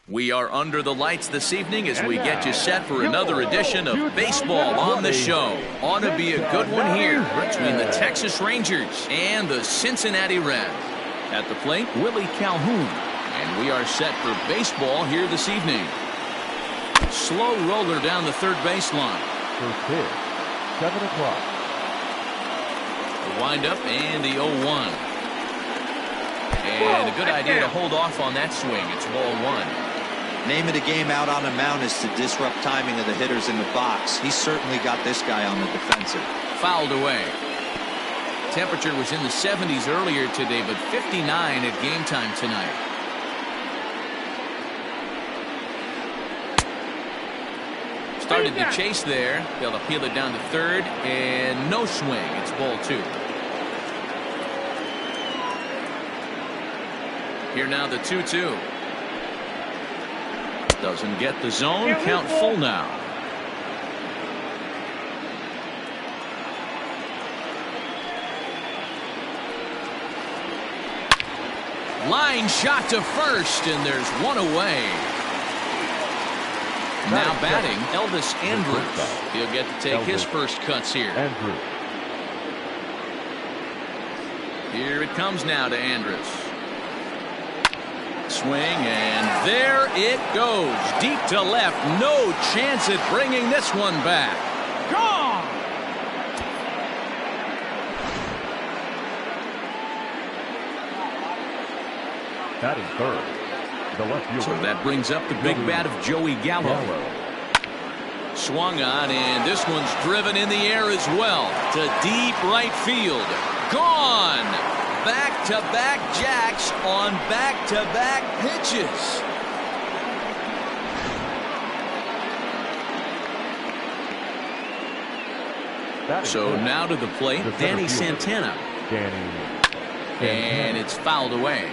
We are under the lights this evening as we get you set for another edition of baseball on the show. Ought to be a good one here between the Texas Rangers and the Cincinnati Reds. At the plate, Willie Calhoun. And we are set for baseball here this evening. Slow roller down the third baseline. First pitch, 7 o'clock. The windup and the 0-1. And a good idea to hold off on that swing. It's ball 1. Name of the game out on the mound is to disrupt timing of the hitters in the box. He's certainly got this guy on the defensive. Fouled away. Temperature was in the 70s earlier today, but 59 at game time tonight. Started to chase there. They'll appeal it down to third, and no swing. It's ball 2. Here now the 2-2. Doesn't get the zone. Count full now. Line shot to first, and there's one away. Now batting, Elvis Andrus. He'll get to take his first cuts here. Here it comes now to Andrus. Swing, and there it goes. Deep to left. No chance at bringing this one back. Gone! Batting third, the left fielder. So that brings up the big bat of Joey Gallo. Swung on, and this one's driven in the air as well. To deep right field. Gone! Back-to-back jacks on back-to-back pitches. So now to the plate, Danny Santana. And it's fouled away.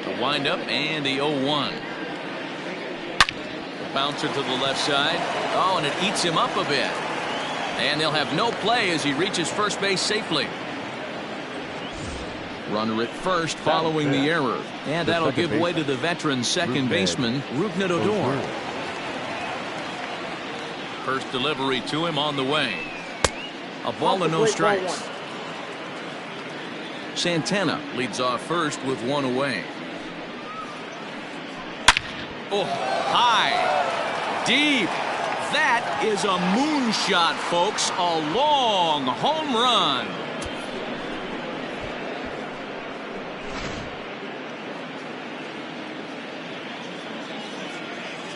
The windup and the 0-1. Bouncer to the left side. Oh, and it eats him up a bit. And they'll have no play as he reaches first base safely. Runner at first following the error. And that'll give way to the veteran second baseman, Rougned Odor. First delivery to him on the way. A ball and no strikes. Santana leads off first with one away. Oh, high. Deep. That is a moonshot, folks. A long home run.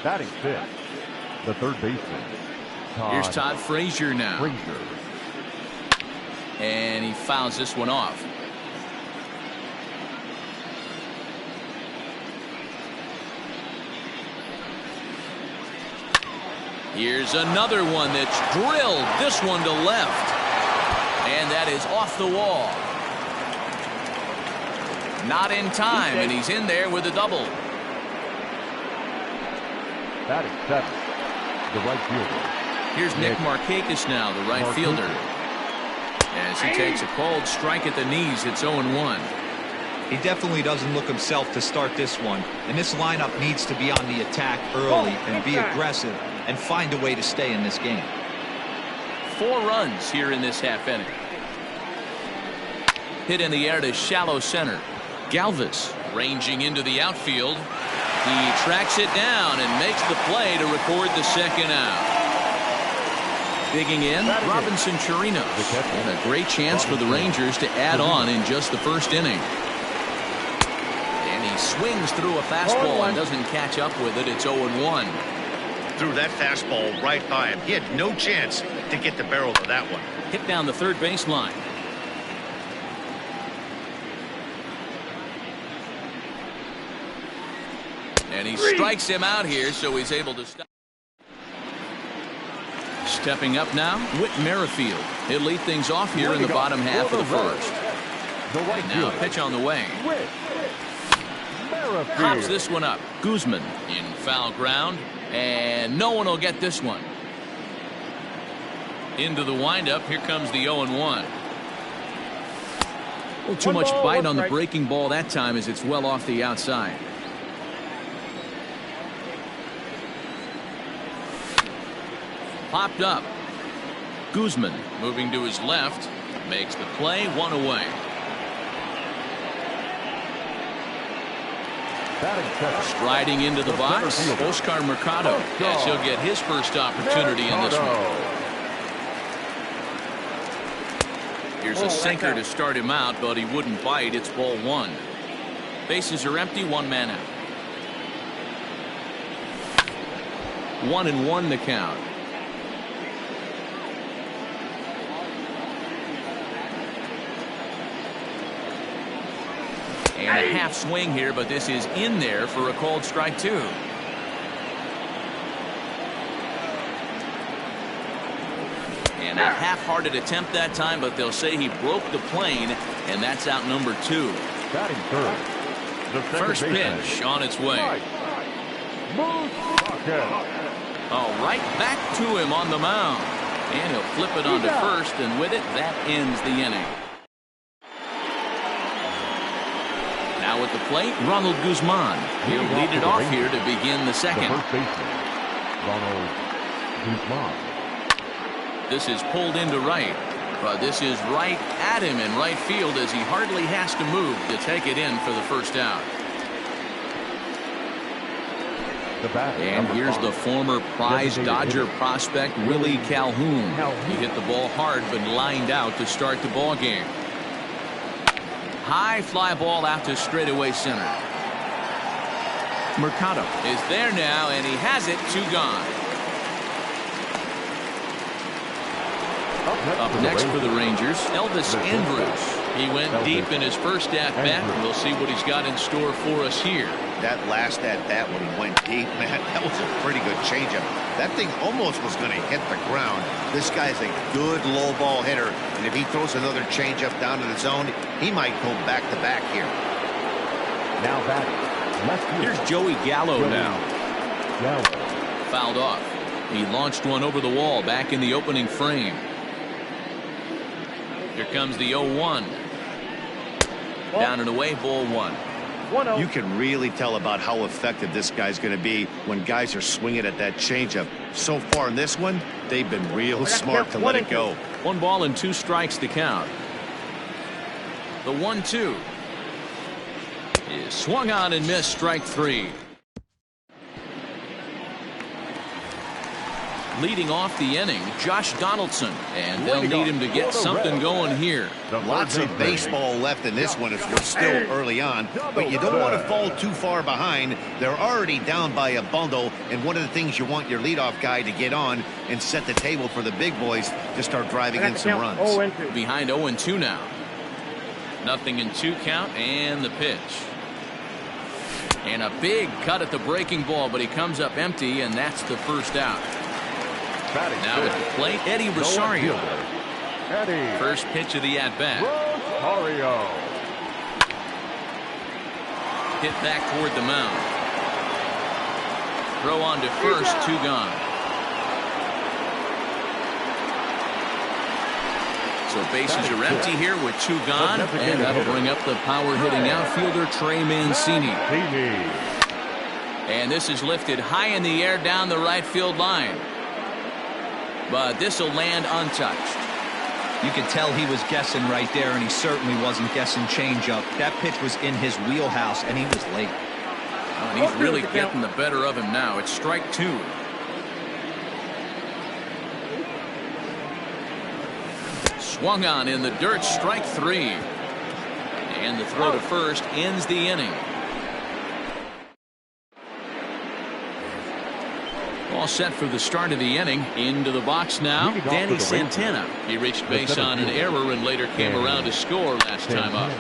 Batting fifth, the third baseman. Here's Todd Frazier now. And he fouls this one off. Here's another one that's drilled this one to left. And that is off the wall. Not in time, and he's in there with a double. Batting seventh, the right fielder. Here's Nick Markakis now, the right fielder. As he takes a cold strike at the knees, it's 0-1. He definitely doesn't look himself to start this one. And this lineup needs to be on the attack early and be aggressive and find a way to stay in this game. 4 runs here in this half inning. Hit in the air to shallow center. Galvis ranging into the outfield. He tracks it down and makes the play to record the second out. Digging in, Robinson Chirinos. And a great chance for the Rangers to add on in just the first inning. And he swings through a fastball and doesn't catch up with it. It's 0-1. Threw that fastball right by him. He had no chance to get the barrel of that one. Hit down the third baseline. And he strikes him out here, so he's able to stop. Stepping up now, Whit Merrifield. He'll lead things off here in the bottom half of the first. And now a pitch on the way. Pops this one up. Guzman in foul ground, and no one will get this one. Into the windup. Here comes the 0-1. Well, too much bite on the breaking ball that time as it's well off the outside. Popped up. Guzman moving to his left. Makes the play, one away. Striding into the box, Oscar Mercado, as he'll get his first opportunity in this one. Here's a sinker to start him out, but he wouldn't bite. It's ball one. Bases are empty, one man out. 1-1 the count. And a half swing here, but this is in there for a called strike two. And a half-hearted attempt that time, but they'll say he broke the plane, and that's out number two. Batting third. First pitch on its way. Oh, right back to him on the mound. And he'll flip it onto first, and with it, that ends the inning. Now at the plate, Ronald Guzman. He'll lead it off here to begin the second. The first baseman, Ronald Guzman. This is pulled into right, but this is right at him in right field as he hardly has to move to take it in for the first out. And here's the former prize Dodger prospect Willie Calhoun. He hit the ball hard but lined out to start the ball game. High fly ball out to straightaway center. Mercado is there now, and he has it, two gone. Up next for the Rangers, Elvis Andrus. He went deep in his first at-bat. We'll see what he's got in store for us here. That last at-bat when he went deep, man, that was a pretty good changeup. That thing almost was going to hit the ground. This guy's a good low ball hitter, and if he throws another changeup down to the zone, he might go back-to-back here. Now batting. Here's Joey Gallo now. Fouled off. He launched one over the wall back in the opening frame. Here comes the 0-1. Down and away, ball one. You can really tell about how effective this guy's going to be when guys are swinging at that changeup. So far in this one, they've been real smart to let it go. 1 ball and 2 strikes to count. The 1-2 is swung on and missed, strike 3. Leading off the inning, Josh Donaldson, and they'll need him to get something going here. Lots of baseball left in this one as we're still early on, but you don't want to fall too far behind. They're already down by a bundle, and one of the things you want your leadoff guy to get on and set the table for the big boys to start driving in some runs. Behind 0-2 now. Nothing in 2 count, and the pitch. And a big cut at the breaking ball, but he comes up empty, and that's the first out. Now at the plate, Eddie Rosario. First pitch of the at-bat. Hit back toward the mound. Throw on to first, 2 gone. So bases are empty here with 2 gone, and that'll bring up the power-hitting outfielder Trey Mancini. And this is lifted high in the air down the right field line. But this will land untouched. You could tell he was guessing right there, and he certainly wasn't guessing changeup. That pitch was in his wheelhouse, and he was late. And he's really getting the better of him now. It's strike 2. Swung on in the dirt, strike 3. And the throw to first ends the inning. All set for the start of the inning. Into the box now, Danny Santana. He reached base on an error and later came around to score last time up.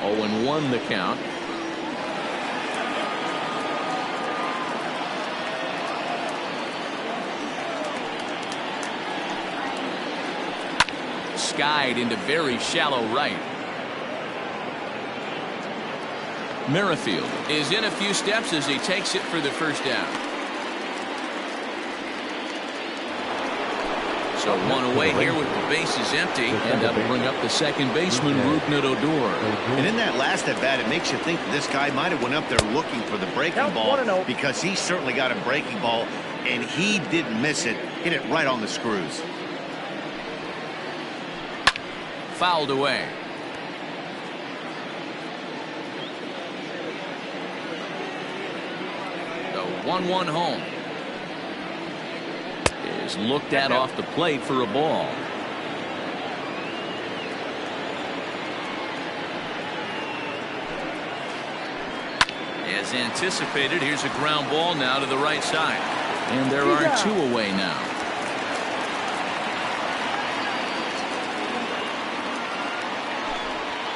0-1 the count. Skied into very shallow right. Merrifield is in a few steps as he takes it for the first down. So So one away here with the bases empty, and that'll bring up the second baseman, Rougned Odor. And in that last at bat, it makes you think that this guy might have went up there looking for the breaking ball, because he certainly got a breaking ball, and he didn't miss it. Hit it right on the screws. Fouled away. The 1-1 home is looked at off the plate for a ball. As anticipated, here's a ground ball now to the right side. And there are two away now.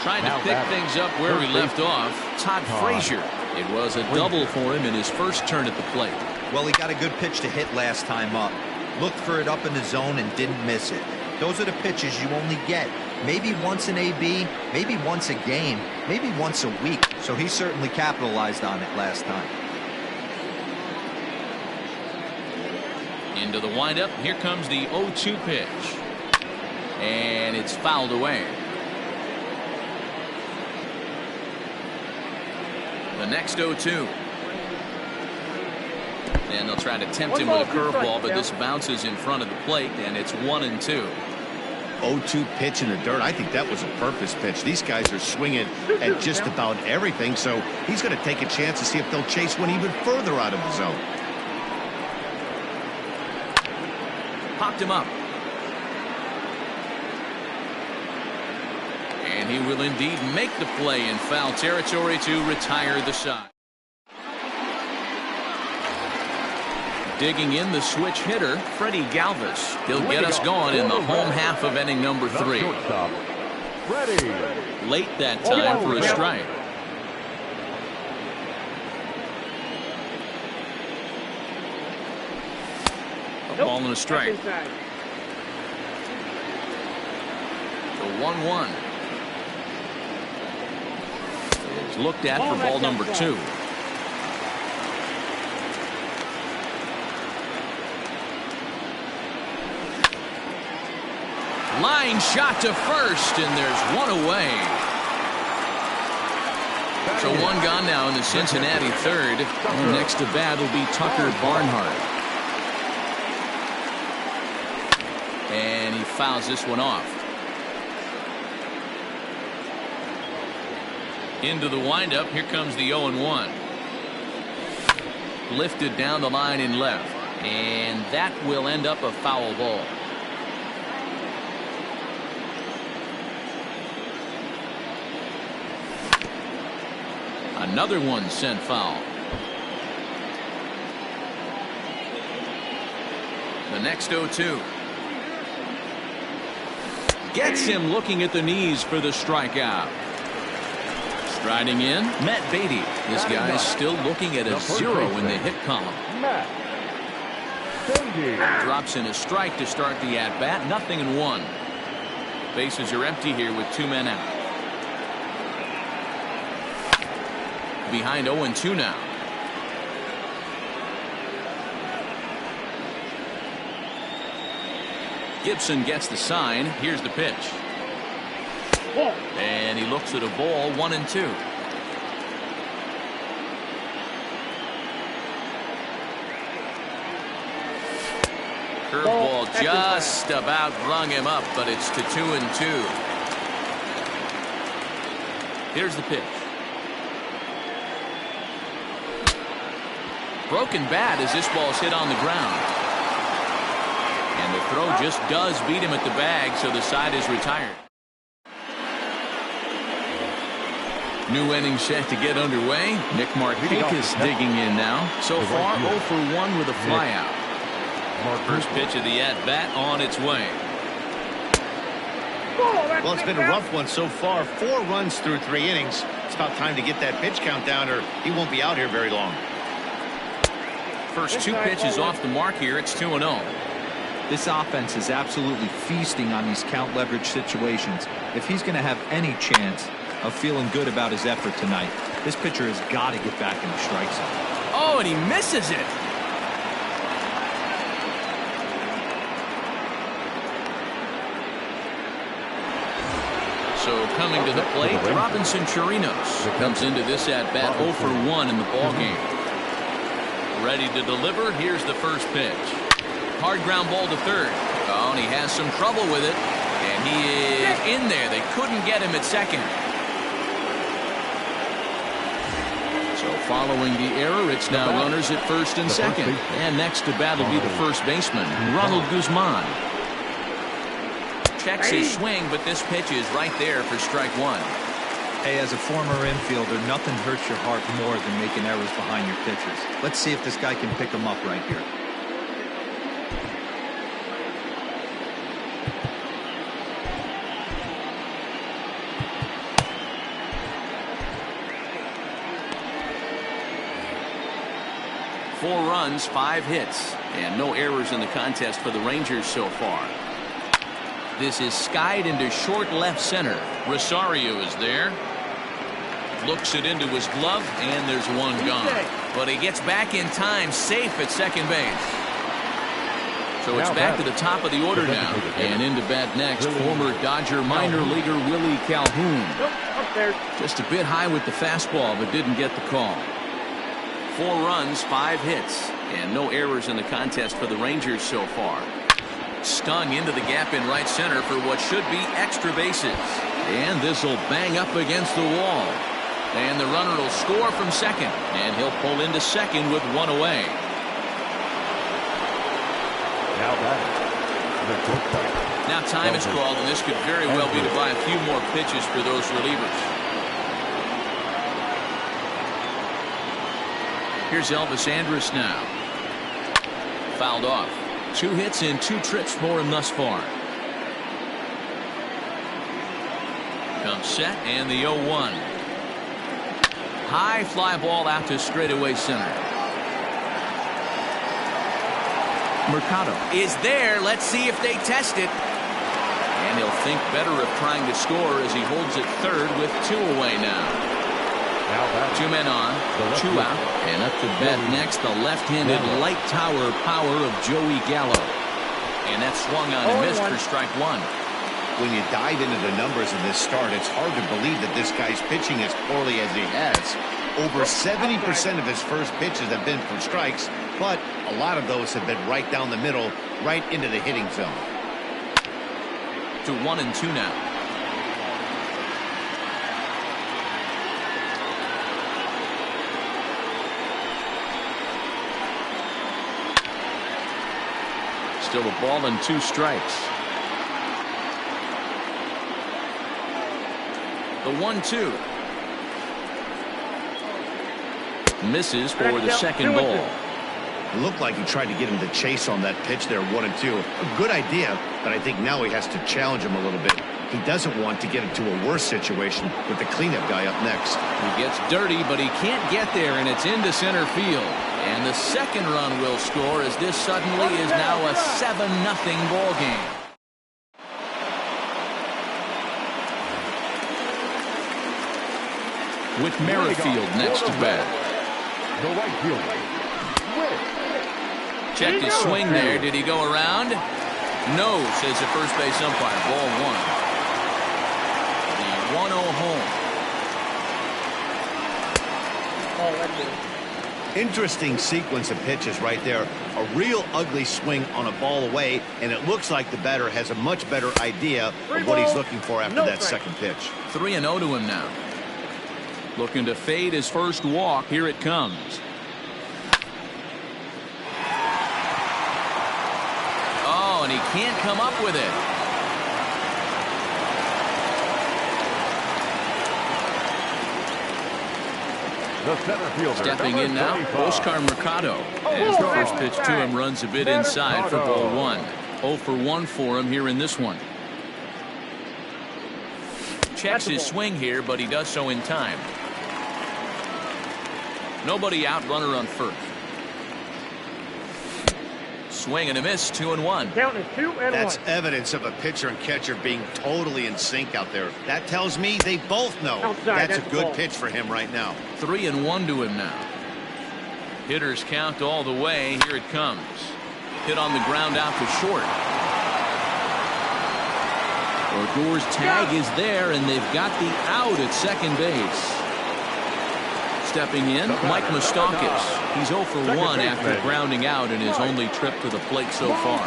Trying to pick things up where we left off. Todd Frazier. It was a double for him in his first turn at the plate. Well, he got a good pitch to hit last time up. Looked for it up in the zone and didn't miss it. Those are the pitches you only get maybe once in AB, maybe once a game, maybe once a week. So he certainly capitalized on it last time. Into the windup. Here comes the 0-2 pitch. And it's fouled away. The next 0-2. And they'll try to tempt him with a curveball, but this bounces in front of the plate, and it's 1-2. 0-2 pitch in the dirt. I think that was a purpose pitch. These guys are swinging at just about everything, so he's going to take a chance to see if they'll chase one even further out of the zone. Popped him up. And he will indeed make the play in foul territory to retire the side. Digging in the switch hitter, Freddie Galvis. He'll get us going in the home half of inning number 3. Late that time for a strike. A ball and a strike. The 1-1 is looked at for ball number 2. Line shot to first, and there's one away. So one gone now in the Cincinnati third. And next to bat will be Tucker Barnhart. And he fouls this one off. Into the windup. Here comes the 0-1. Lifted down the line in left. And that will end up a foul ball. Another one sent foul. The next 0-2. Gets him looking at the knees for the strikeout. Striding in, Matt Beatty. This guy is still looking at a 0 in the hit column. Drops in a strike to start the at-bat. 0-1. Bases are empty here with 2 men out. Behind 0-2 now. Gibson gets the sign. Here's the pitch. And he looks at a ball. 1-2. Curveball just about rung him up, but it's to 2-2. Here's the pitch. Broken bat as this ball's hit on the ground. And the throw just does beat him at the bag, so the side is retired. New inning set to get underway. Nick Markakis digging in now. So far 0 for 1 with a flyout. First pitch of the at-bat on its way. Well, it's been a rough one so far. 4 runs through 3 innings. It's about time to get that pitch count down, or he won't be out here very long. First 2 pitches off the mark here. It's 2-0. This offense is absolutely feasting on these count leverage situations. If he's going to have any chance of feeling good about his effort tonight, this pitcher has got to get back in the strike zone. Oh, Oh, and he misses it. So coming to the plate, Robinson Chirinos comes into this at-bat 0 for 1 in the ballgame. Ready to deliver. Here's the first pitch. Hard ground ball to third. Oh, and he has some trouble with it. And he is in there. They couldn't get him at second. So following the error, it's now runners at first and second. And next to bat will be the first baseman, Ronald Guzman. Checks his swing, but this pitch is right there for strike one. Hey, as a former infielder, nothing hurts your heart more than making errors behind your pitches. Let's see if this guy can pick them up right here. Four runs, 5 hits, and no errors in the contest for the Rangers so far. This is skied into short left center. Rosario is there. Looks it into his glove, and there's one gone. But he gets back in time, safe at second base. So it's back to the top of the order now. And into bat next, former Dodger minor leaguer Willie Calhoun. Just a bit high with the fastball, but didn't get the call. 4 runs, 5 hits, and no errors in the contest for the Rangers so far. Stung into the gap in right center for what should be extra bases. And this will bang up against the wall. And the runner will score from second, and he'll pull into second with 1 away. Now time is called, and this could very well be to buy a few more pitches for those relievers. Here's Elvis Andrus now. Fouled off. 2 hits and 2 trips for him thus far. Comes set and the 0-1. High fly ball out to straightaway center. Mercado is there. Let's see if they test it. And he'll think better of trying to score as he holds it third with 2 away now. 2 men on, 2 out, and up to bat next, the left-handed light tower power of Joey Gallo. And that's swung on and missed for strike 1. When you dive into the numbers in this start, it's hard to believe that this guy's pitching as poorly as he has. Over 70% of his first pitches have been for strikes, but a lot of those have been right down the middle, right into the hitting zone. To 1-2 now. Still a ball and 2 strikes. The 1-2. Misses for the second ball. It looked like he tried to get him to chase on that pitch there, 1-2. A good idea, but I think now he has to challenge him a little bit. He doesn't want to get into a worse situation with the cleanup guy up next. He gets dirty, but he can't get there, and it's into center field. And the second run will score as this suddenly is now a 7-0 ball game. With Merrifield next to bat. The right fielder. Checked his swing there. Did he go around? No, says the first base umpire. Ball 1. The 1-0 home. Interesting sequence of pitches right there. A real ugly swing on a ball away, and it looks like the batter has a much better idea of what he's looking for after that second pitch. 3-0 to him now. Looking to fade his first walk. Here it comes. Oh, and he can't come up with it. The center fielder. Stepping in now, Oscar Mercado. As the first pitch to him runs a bit inside for ball 1. 0 for 1 for him here in this one. Checks his swing here, but he does so in time. Nobody out, runner on first. Swing and a miss, 2-1. Count is 2-1. That's evidence of a pitcher and catcher being totally in sync out there. That tells me they both know that's a good pitch for him right now. 3-1 to him now. Hitters count all the way. Here it comes. Hit on the ground out to short. Odor's tag is there, and they've got the out at second base. Stepping in, Mike Moustakas. He's 0 for 1 after grounding out in his only trip to the plate so far.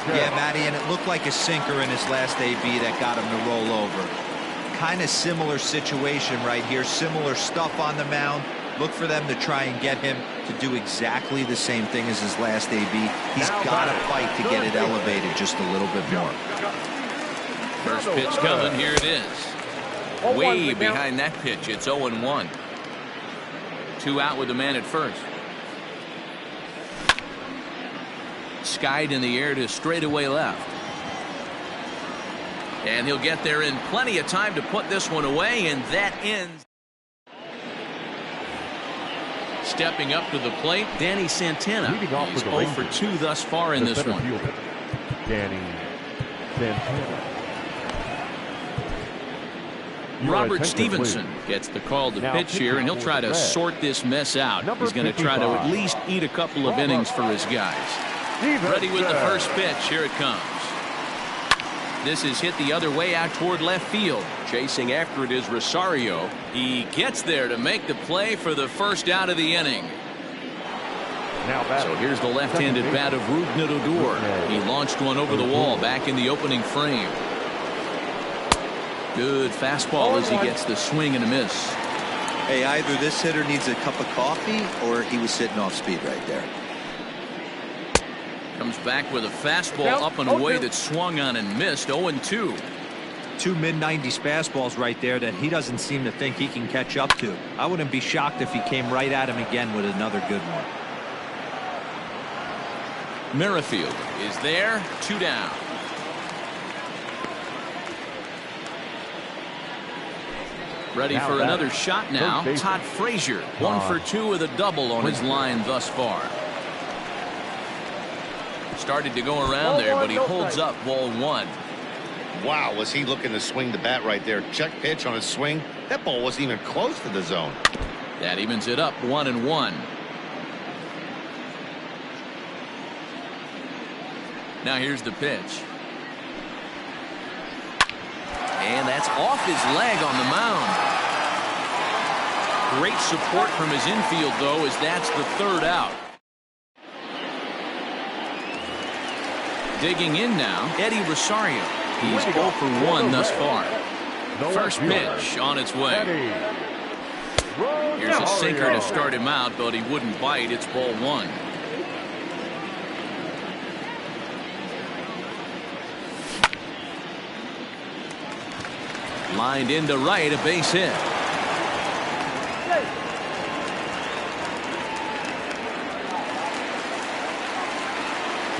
Yeah, Matty, and it looked like a sinker in his last AB that got him to roll over. Kind of similar situation right here. Similar stuff on the mound. Look for them to try and get him to do exactly the same thing as his last AB. He's got to fight to get it elevated just a little bit more. First pitch coming. Here it is. Way behind that pitch. It's 0-1. 2 out with the man at first. Skied in the air to straightaway left. And he'll get there in plenty of time to put this one away, and that ends. Stepping up to the plate, Danny Santana. He's 0 for 2 thus far in this one. Danny Santana. Robert Stevenson gets the call to pitch here, and he'll try to sort this mess out. He's going to try to at least eat a couple of innings for his guys. Ready with the first pitch. Here it comes. This is hit the other way out toward left field. Chasing after it is Rosario. He gets there to make the play for the first out of the inning. So here's the left-handed bat of Rougned Odor. He launched one over the wall back in the opening frame. Good fastball as he gets the swing and a miss. Hey, either this hitter needs a cup of coffee or he was sitting off speed right there. Comes back with a fastball up and away that swung on and missed. 0-2. 2 mid-90s fastballs right there that he doesn't seem to think he can catch up to. I wouldn't be shocked if he came right at him again with another good one. Merrifield is there. 2 down. Ready for another shot now. Todd Frazier, 1 for 2 with a double on his line thus far. Started to go around there, but he holds up. Ball 1. Wow, was he looking to swing the bat right there? Check pitch on his swing. That ball wasn't even close to the zone. That evens it up. 1-1. Now here's the pitch. And that's off his leg on the mound. Great support from his infield, though, as that's the 3rd out. Digging in now, Eddie Rosario. He's 0 for 1 thus far. First pitch on its way. Here's a sinker to start him out, but he wouldn't bite. It's ball 1. Lined into right, a base hit.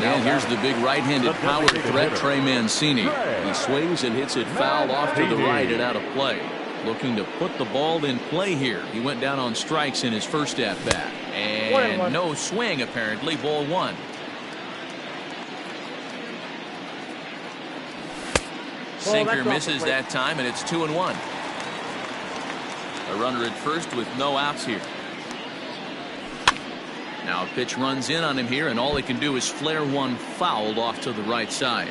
And here's the big right-handed power threat, Trey Mancini. He swings and hits it foul off to the right and out of play. Looking to put the ball in play here. He went down on strikes in his first at-bat. And no swing, apparently. Ball 1. Sinker misses that time, and it's 2-1. A runner at first with no outs here. Now a pitch runs in on him here, and all he can do is flare one fouled off to the right side.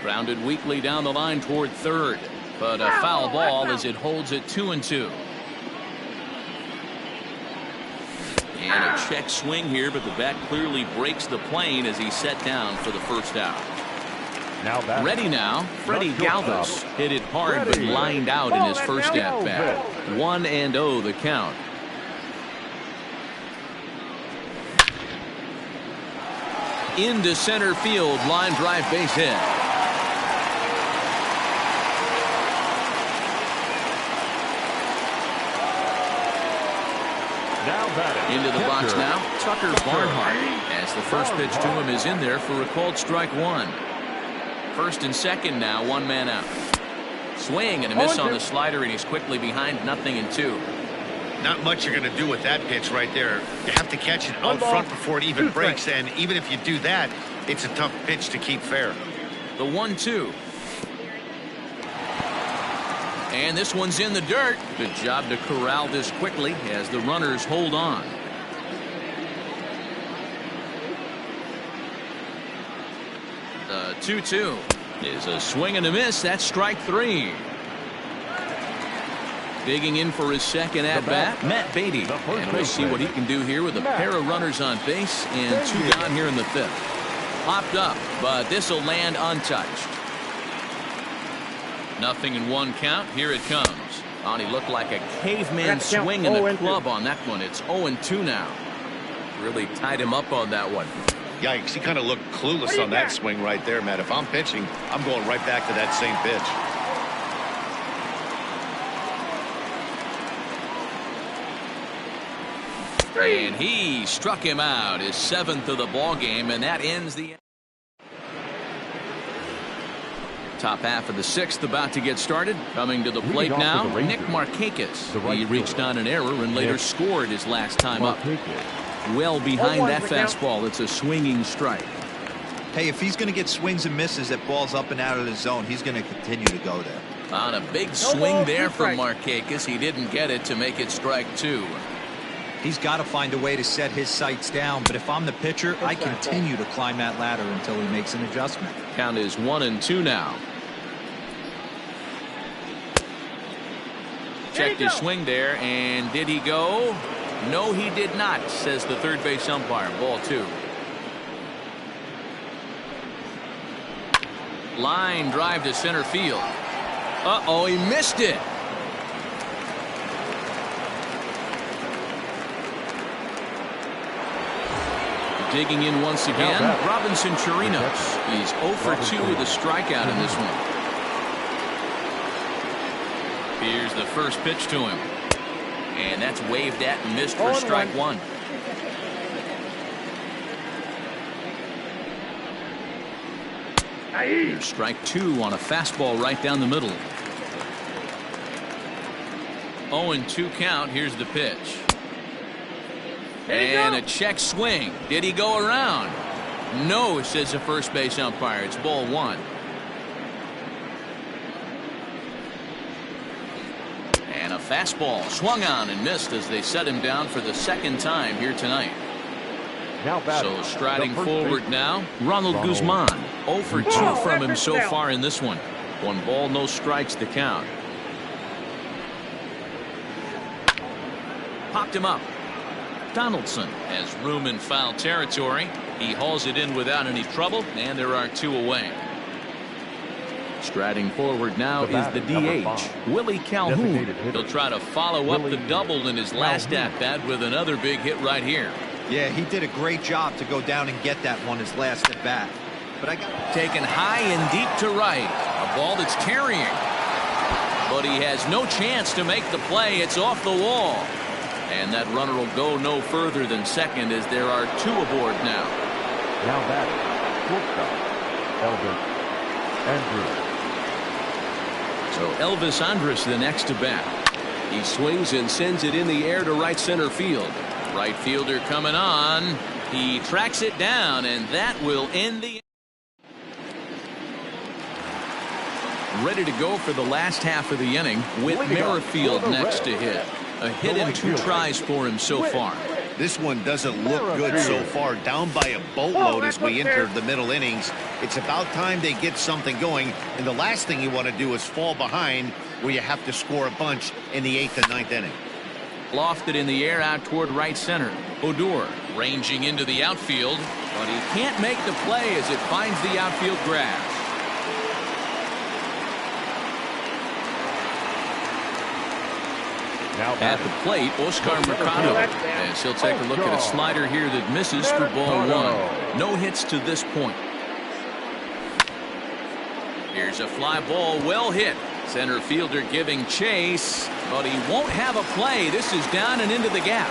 Grounded weakly down the line toward third, but a foul ball as it holds it 2-2. And a check swing here, but the bat clearly breaks the plane as he's set down for the first out. Ready now, Freddie Galvis hit it hard but lined out in his first at bat. 1-0 the count. Into center field, line drive base hit. Into the box now, Tucker Barnhart, as the first pitch to him is in there for a called strike 1. First and second now, 1 man out. Swing and a miss on the slider, and he's quickly behind 0-2. Not much you're going to do with that pitch right there. You have to catch it out front before it even breaks, and even if you do that, it's a tough pitch to keep fair. The 1-2. And this one's in the dirt. Good job to corral this quickly as the runners hold on. 2-2 is a swing and a miss. That's strike 3. Digging in for his second at bat, Matt Beatty, and we'll see what he can do here with a pair of runners on base and 2 down here in the 5th. Popped up, but this will land untouched. 0-1 count. Here it comes. He looked like a caveman swinging the club on that one. It's 0-2 now. Really tied him up on that one. Yikes, he kind of looked clueless on that swing right there, Matt. If I'm pitching, I'm going right back to that same pitch. And he struck him out, his 7th of the ball game, and that ends the top half of the 6th about to get started. Coming to the plate now, Nick Markakis. He reached on an error and later scored his last time up. Well behind that fastball. It's a swinging strike. Hey, if he's going to get swings and misses at balls up and out of the zone, he's going to continue to go there. On a big swing there from Markakis. He didn't get it to make it strike 2. He's got to find a way to set his sights down, but if I'm the pitcher, I continue to climb that ladder until he makes an adjustment. Count is 1-2 now. Checked his swing there, and did he go? No, he did not, says the third base umpire. Ball 2. Line drive to center field. Uh-oh, he missed it. Digging in once again, Robinson Chirinos. He's 0 for 2 with a strikeout in this one. Here's the first pitch to him. And that's waved at and missed for strike 1. Here's strike 2 on a fastball right down the middle. 0-2 count. Here's the pitch. And a check swing. Did he go around? No, says the first base umpire. It's ball 1. And a fastball swung on and missed as they set him down for the 2nd time here tonight. So striding forward now, Ronald Guzman. 0 for 2 from him so far in this one. 1 ball, no strikes to count. Popped him up. Donaldson has room in foul territory. He hauls it in without any trouble, and there are 2 away. Striding forward now is the DH, Willie Calhoun. He'll try to follow up the double in his last at-bat with another big hit right here. Yeah, he did a great job to go down and get that one his last at-bat. But I got taken high and deep to right. A ball that's carrying. But he has no chance to make the play. It's off the wall. And that runner will go no further than second as there are 2 aboard now. Now batting, Elvis Andrus. So Elvis Andrus the next to bat. He swings and sends it in the air to right center field. Right fielder coming on. He tracks it down, and that will end the. Ready to go for the last half of the inning with Merrifield next to hit. A hit in 2 tries for him so far. This one doesn't look good so far. Down by a boatload as we enter the middle innings. It's about time they get something going. And the last thing you want to do is fall behind where you have to score a bunch in the 8th and 9th inning. Lofted in the air out toward right center. Odor ranging into the outfield, but he can't make the play as it finds the outfield grass. At the plate, Oscar Mercado, as he'll take a look at a slider here that misses for ball 1. No hits to this point. Here's a fly ball, well hit. Center fielder giving chase, but he won't have a play. This is down and into the gap.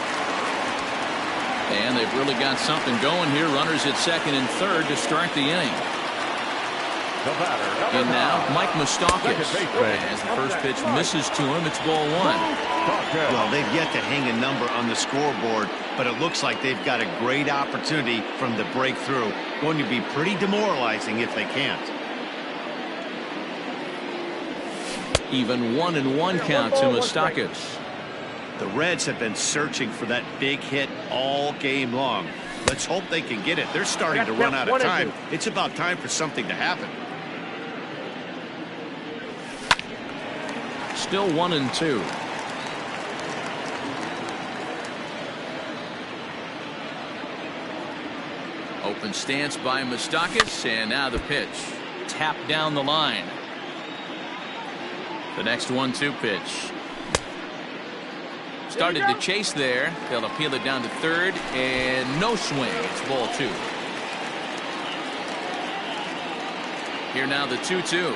And they've really got something going here. Runners at 2nd and 3rd to start the inning. And now Mike Moustakas. As the first pitch misses to him, it's ball 1. Well, they've yet to hang a number on the scoreboard, but it looks like they've got a great opportunity from the breakthrough. Going to be pretty demoralizing if they can't. Even 1-1 count to Moustakas. The Reds have been searching for that big hit all game long. Let's hope they can get it. They're starting to run out of time. It's about time for something to happen. Still 1-2. Open stance by Moustakas, and now the pitch. Tap down the line. The next 1-2 pitch. Started to chase there. They'll appeal it down to third, and no swing. It's ball 2. Here now the 2-2.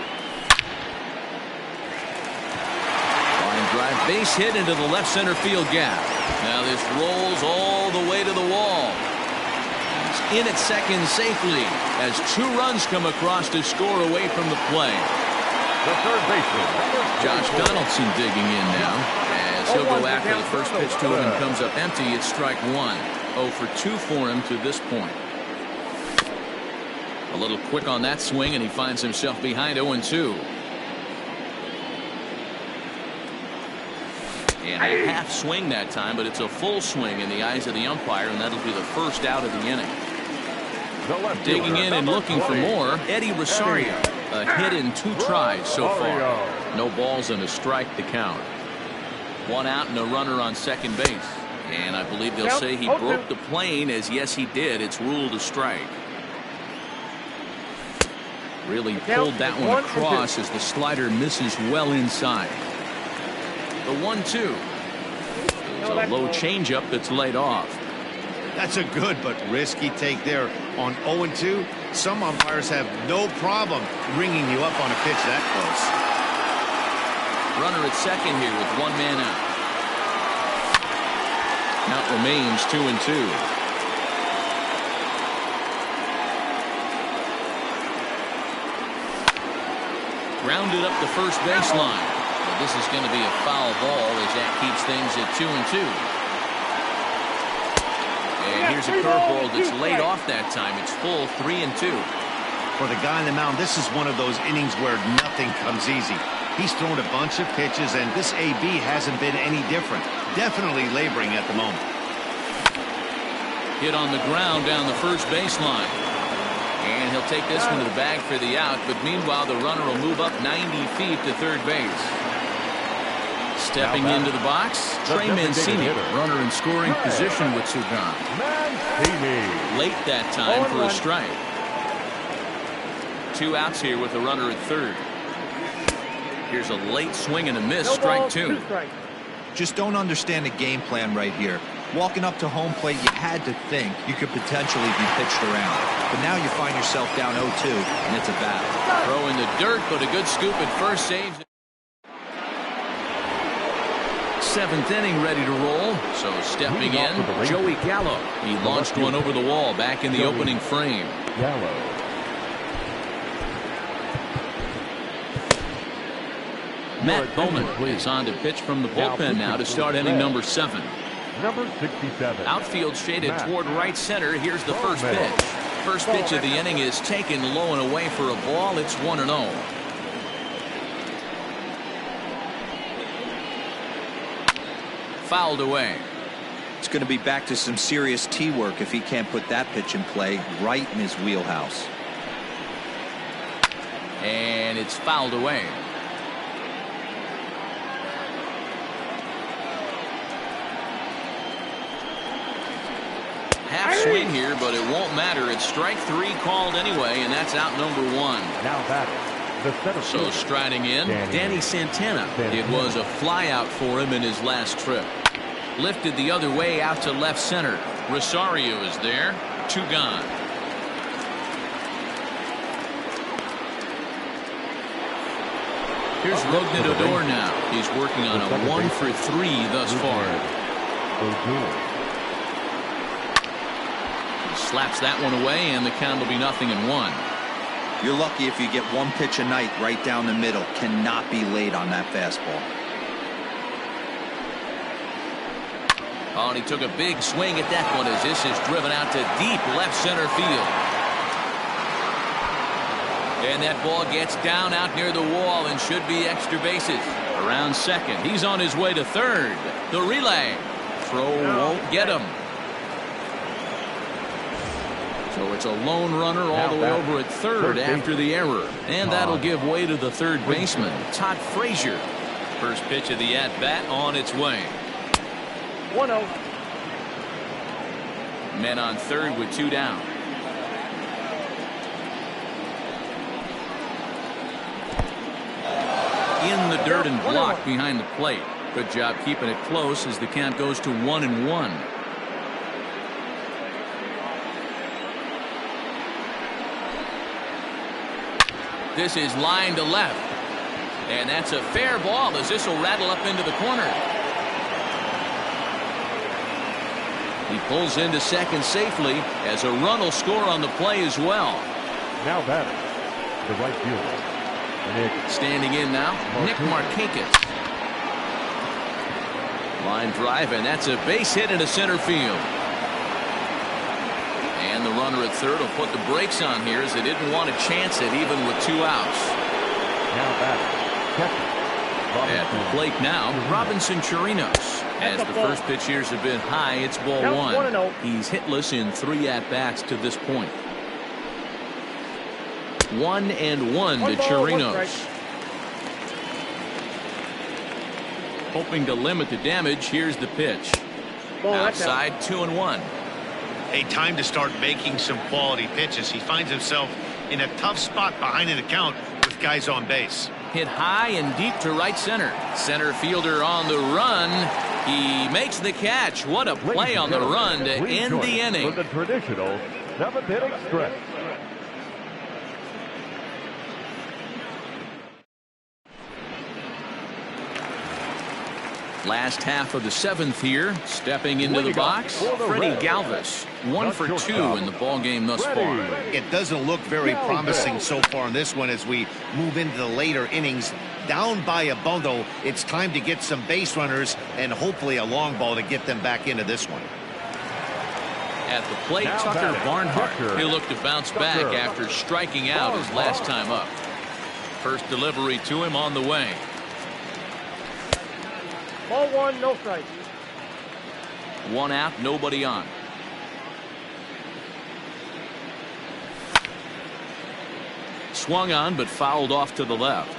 Line drive, base hit into the left center field gap. Now this rolls all the way to the wall. He's in at second safely as 2 runs come across to score away from the play. The third baseman, Josh Donaldson digging in now. He'll go after the first pitch to him and comes up empty. It's strike 1. 0 for 2 for him to this point. A little quick on that swing, and he finds himself behind 0-2. And a half swing that time, but it's a full swing in the eyes of the umpire, and that'll be the first out of the inning. Digging in and looking for more, Eddie Rosario. A hit in 2 tries so far. No balls and a strike to count. 1 out and a runner on second base. And I believe they'll say he broke the plane, as yes he did. It's ruled a strike. Really pulled that one across as the slider misses well inside. The 1-2. It's a low changeup that's laid off. That's a good but risky take there on 0-2. Some umpires have no problem ringing you up on a pitch that close. Runner at second here with 1 man out. Count remains 2-2. Grounded up the first baseline. Well, this is going to be a foul ball as that keeps things at 2-2. And here's a curveball that's laid off that time. It's full 3-2. For the guy on the mound, this is one of those innings where nothing comes easy. He's thrown a bunch of pitches, and this AB hasn't been any different. Definitely laboring at the moment. Hit on the ground down the first baseline. And he'll take this one to the bag for the out, but meanwhile the runner will move up 90 feet to third base. Stepping into the box, Trey Mancini, runner in scoring position with 2 gone. Late that time for a strike. 2 outs here with a runner at third. Here's a late swing and a miss, strike 2. Just don't understand the game plan right here. Walking up to home plate, you had to think you could potentially be pitched around. But now you find yourself down 0-2, and it's a battle. Throw in the dirt, but a good scoop at first saves. 7th inning ready to roll. So stepping in, Joey Gallo. He launched one over the wall back in the opening frame. Gallo. Matt Bowman is on to pitch from the bullpen now to start inning number 7. Number 67. Outfield shaded toward right center. Here's the first pitch. First pitch of the inning is taken low and away for a ball. It's 1-0. Fouled away. It's going to be back to some serious tee work if he can't put that pitch in play right in his wheelhouse. And it's fouled away. Half swing here, but it won't matter. It's strike 3 called anyway, and that's out number 1. Now batting. So striding in, Danny Santana. It was a fly out for him in his last trip. Lifted the other way out to left center. Rosario is there. 2 gone. Here's Rougned Odor now. He's working on a 1 for 3 thus far. Slaps that one away, and the count will be 0-1. You're lucky if you get 1 pitch a night right down the middle. Cannot be late on that fastball. Oh, and he took a big swing at that one as this is driven out to deep left center field. And that ball gets down out near the wall and should be extra bases. Around second. He's on his way to third. The relay. Throw won't get him. So it's a lone runner all the way over at third after the error. And that'll give way to the third baseman, Todd Frazier. First pitch of the at-bat on its way. 1-0. Men on third with 2 down. In the dirt and blocked behind the plate. Good job keeping it close as the count goes to 1-1. This is line to left. And that's a fair ball as this will rattle up into the corner. He pulls into second safely as a run will score on the play as well. Now batting, the right fielder, Nick. Standing in now, Nick Markakis. Line drive, and that's a base hit into center field. And the runner at third will put the brakes on here as they didn't want to chance it even with 2 outs. Now batting, catcher. At the plate now, Robinson Chirinos. As the first pitch years have been high, it's ball 1. He's hitless in 3 at-bats to this point. 1-1 to Chirinos. Hoping to limit the damage. Here's the pitch. Outside, 2-1. Hey, time to start making some quality pitches. He finds himself in a tough spot behind an account with guys on base. Hit high and deep to right center. Center fielder on the run. He makes the catch. What a play on the run to end the inning. For the traditional 7th inning stretch. Last half of the 7th here. Stepping into the box, Freddie Galvis. 1 for 2 in the ballgame thus far. It doesn't look very promising so far in this one as we move into the later innings. Down by a bundle, it's time to get some base runners and hopefully a long ball to get them back into this one. At the plate, Tucker Barnhart. He'll look to bounce back after striking out his last time up. First delivery to him on the way. Ball 1, no strikes. 1 out, nobody on. Swung on, but fouled off to the left.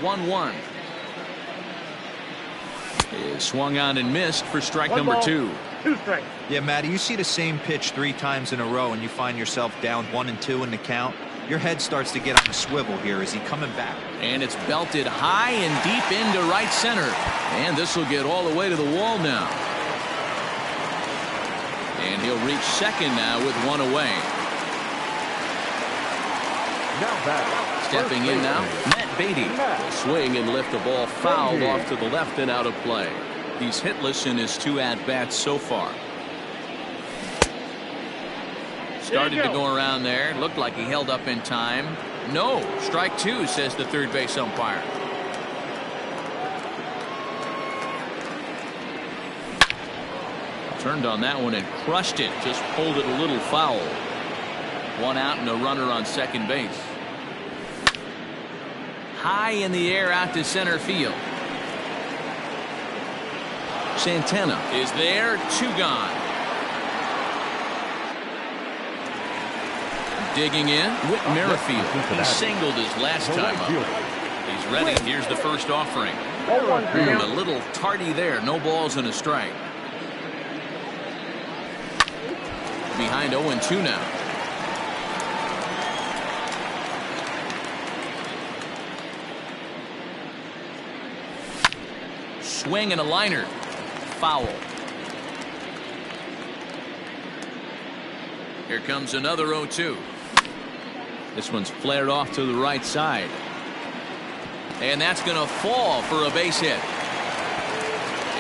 1-1. Is swung on and missed for strike number 2. 2 strikes. Yeah, Matty, you see the same pitch 3 times in a row and you find yourself down 1-2 in the count. Your head starts to get on a swivel here. Is he coming back? And it's belted high and deep into right center. And this will get all the way to the wall now. And he'll reach second now with 1 away. Now back. Stepping in now, Matt Beatty. Will swing and lift the ball fouled off to the left and out of play. He's hitless in his 2 at-bats so far. Started to go around there. Looked like he held up in time. No. Strike 2, says the third base umpire. Turned on that one and crushed it. Just pulled it a little foul. 1 out and a runner on second base. High in the air out to center field. Santana is there. 2 gone. Digging in, Whit Merrifield. He singled his last time up. He's ready. Here's the first offering. A little tardy there. No balls and a strike. Behind 0-2 now. Swing and a liner. Foul. Here comes another 0-2. This one's flared off to the right side. And that's going to fall for a base hit.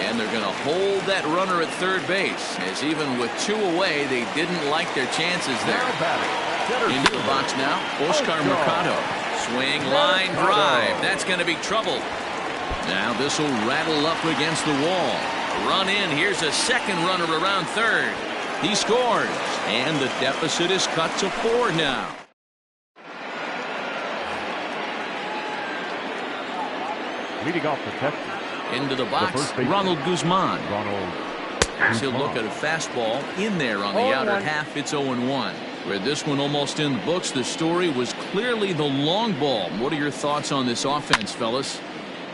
And they're going to hold that runner at third base, as even with 2 away, they didn't like their chances there. Into the box now, Oscar Mercado. Swing, line, drive. That's going to be trouble. Now this will rattle up against the wall. Run in. Here's a second runner around third. He scores, and the deficit is cut to 4 now. Leading off the Texas. Into the box, Ronald Guzman. As he'll look at a fastball in there on the outer half. It's 0-1. With this one almost in the books, the story was clearly the long ball. What are your thoughts on this offense, fellas?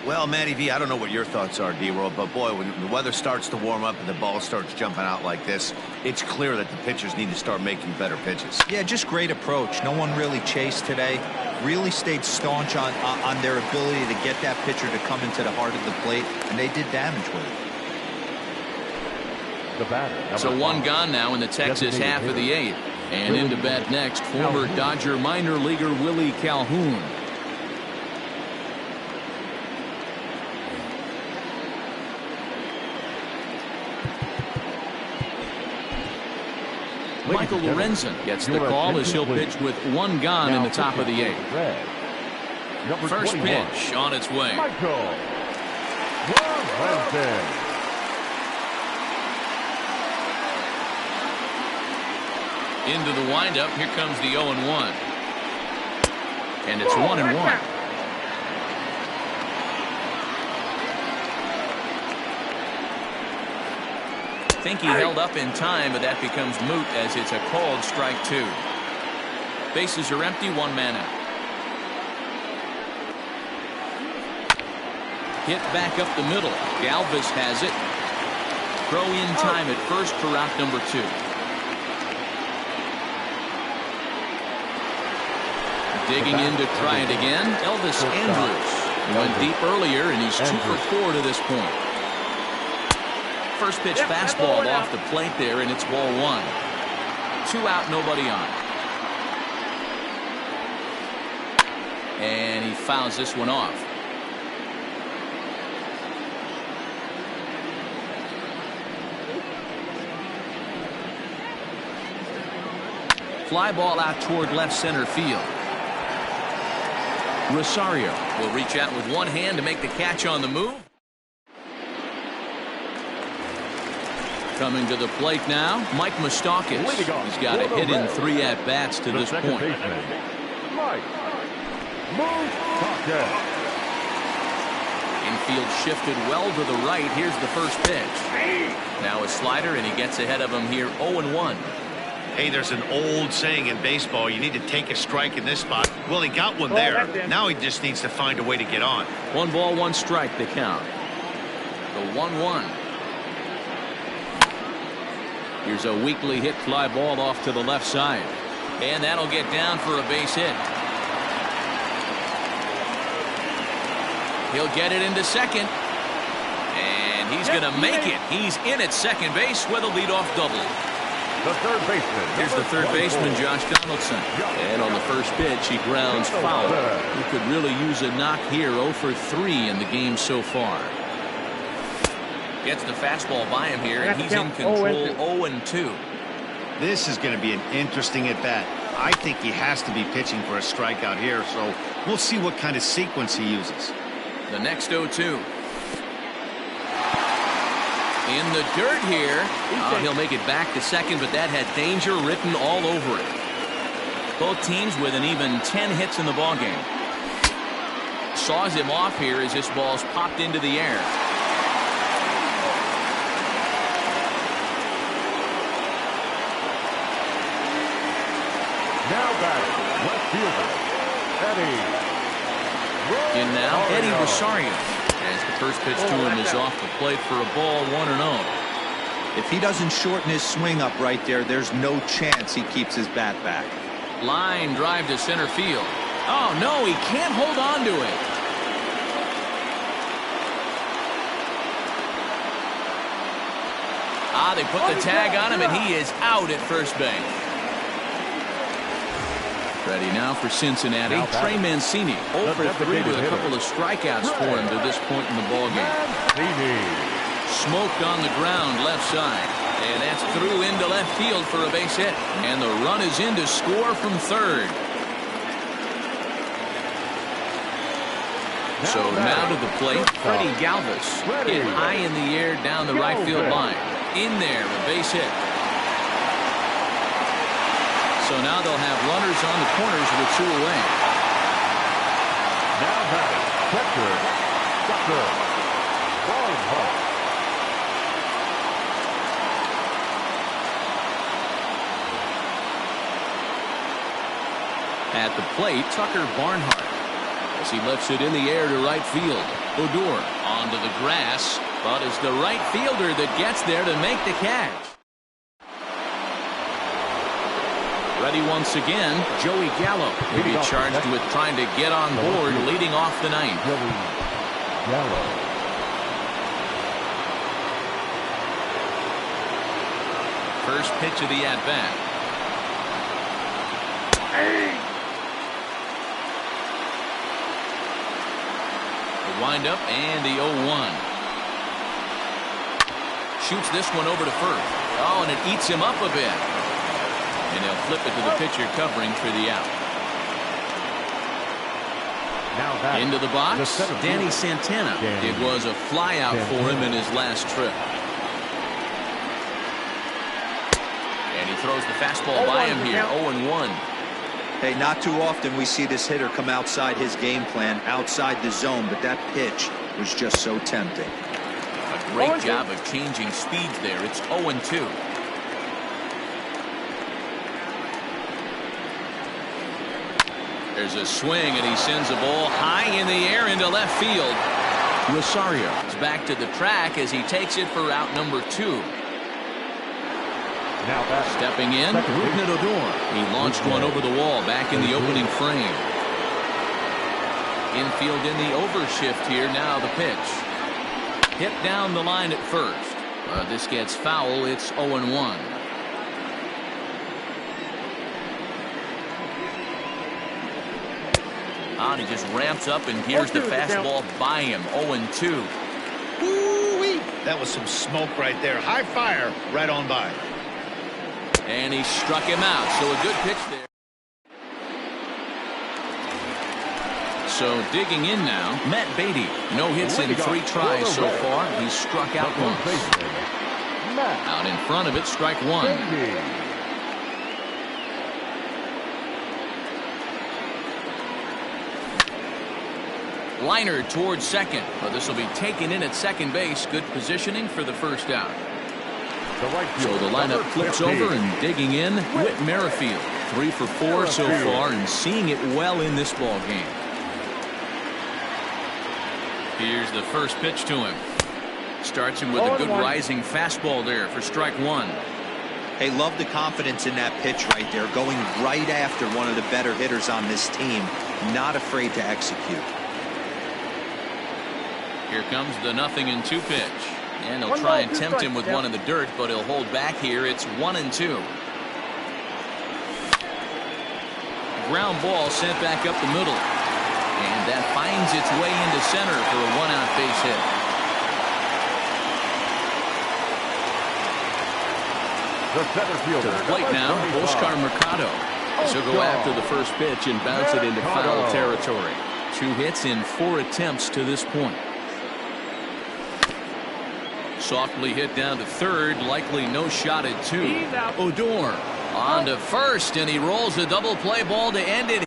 Well, Matty V, I don't know what your thoughts are, D-Roll, but boy, when the weather starts to warm up and the ball starts jumping out like this, it's clear that the pitchers need to start making better pitches. Yeah, just great approach. No one really chased today. Really stayed staunch on their ability to get that pitcher to come into the heart of the plate, and they did damage with it. The batter, So one gone now in the Texas half of the eighth. And into bat next, former Dodger minor leaguer Willie Calhoun. Michael Lorenzen gets the call as he'll pitch with one gone in the top of the eighth. First pitch on its way. Michael Lorenzen. Into the windup, here comes the 0-1. And it's 1-1. I think he held up in time, but that becomes moot as it's a called strike two. Bases are empty, one man out. Hit back up the middle. Galvis has it. Throw in time at first for out number two. Digging in to try it again, Elvis Andrus. He went deep earlier, and he's 2 for 4 to this point. First pitch fastball off the plate there, and it's ball one. 2 out, nobody on. And he fouls this one off. Fly ball out toward left center field. Rosario will reach out with one hand to make the catch on the move. Coming to the plate now, Mike Moustakas. He's got a hit in 3 at-bats to this point. Mike Moustakas. Infield shifted well to the right. Here's the first pitch. Now a slider, and he gets ahead of him here, 0-1. Hey, there's an old saying in baseball, you need to take a strike in this spot. Well, he got one there. Now he just needs to find a way to get on. 1 ball, 1 strike to count. The 1-1. Here's a weakly hit fly ball off to the left side. And that'll get down for a base hit. He'll get it into second. And he's going to make it. He's in at second base with a leadoff double. The third baseman. Here's the third baseman, Josh Donaldson. And on the first pitch, he grounds foul. He could really use a knock here. 0 for 3 in the game so far. Gets the fastball by him here, and he's in control. 0-2. This is going to be an interesting at-bat. I think he has to be pitching for a strikeout here, so we'll see what kind of sequence he uses. The next 0-2. In the dirt here. He'll make it back to second, but that had danger written all over it. Both teams with an even 10 hits in the ballgame. Saws him off here as this ball's popped into the air. Now back, left fielder, Eddie. In now, Eddie Rosario. As the first pitch to him is off the plate for a ball, 1-0. If he doesn't shorten his swing up right there, there's no chance he keeps his bat back. Line drive to center field. Oh, no, he can't hold on to it. They put the tag on him, and he is out at first base. Ready now for Cincinnati. Trey Mancini, 0 for 3 with a couple of strikeouts for him to this point in the ballgame. Smoked on the ground left side. And that's through into left field for a base hit. And the run is in to score from third. So now to the plate, Freddie Galvis. Hit high in the air down the right field line. In there, a base hit. So now they'll have runners on the corners with 2 away. Now batting, catcher, Dr. Barnhart. At the plate, Tucker Barnhart, as he lifts it in the air to right field. Odor onto the grass, but it's the right fielder that gets there to make the catch. Ready once again, Joey Gallo will be charged with trying to get on board, leading off the ninth. Gallo. First pitch of the at-bat. The windup and the 0-1. Shoots this one over to first. Oh, and it eats him up a bit. And they'll flip it to the pitcher covering for the out. Now into the box, Danny Santana. It was a fly out for him in his last trip. And he throws the fastball by him here, 0-1. Hey, not too often we see this hitter come outside his game plan, outside the zone, but that pitch was just so tempting. A great job of changing speeds there. It's 0-2. There's a swing, and he sends the ball high in the air into left field. Rosario is back to the track as he takes it for out number 2. Now back. Stepping in, Rougned Odor. He launched one over the wall back in the opening frame. Infield in the overshift here. Now the pitch. Hit down the line at first. This gets foul. It's 0-1. And he just ramps up, and here's the fastball by him. 0-2. Woo-wee. That was some smoke right there. High fire right on by. And he struck him out, so a good pitch there. So digging in now, Matt Beatty. No hits in 3 tries so far. He's struck out once. Out in front of it, strike 1. Liner towards second. But this will be taken in at second base. Good positioning for the first out. So the lineup flips over, and digging in, Whit Merrifield. 3 for 4 so far, and seeing it well in this ball game. Here's the first pitch to him. Starts him with a good rising fastball there for strike 1. Hey, love the confidence in that pitch right there, going right after one of the better hitters on this team. Not afraid to execute. Here comes the 0-2 pitch. And he'll try and tempt him with one in the dirt, but he'll hold back here. It's 1-2. Ground ball sent back up the middle. And that finds its way into center for a 1-out base hit. The center fielder. To the plate now, Oscar Mercado. He'll go after the first pitch and bounce it into foul territory. 2 hits in 4 attempts to this point. Softly hit down to third, likely no shot at 2. Odor on to first, and he rolls a double play ball to end it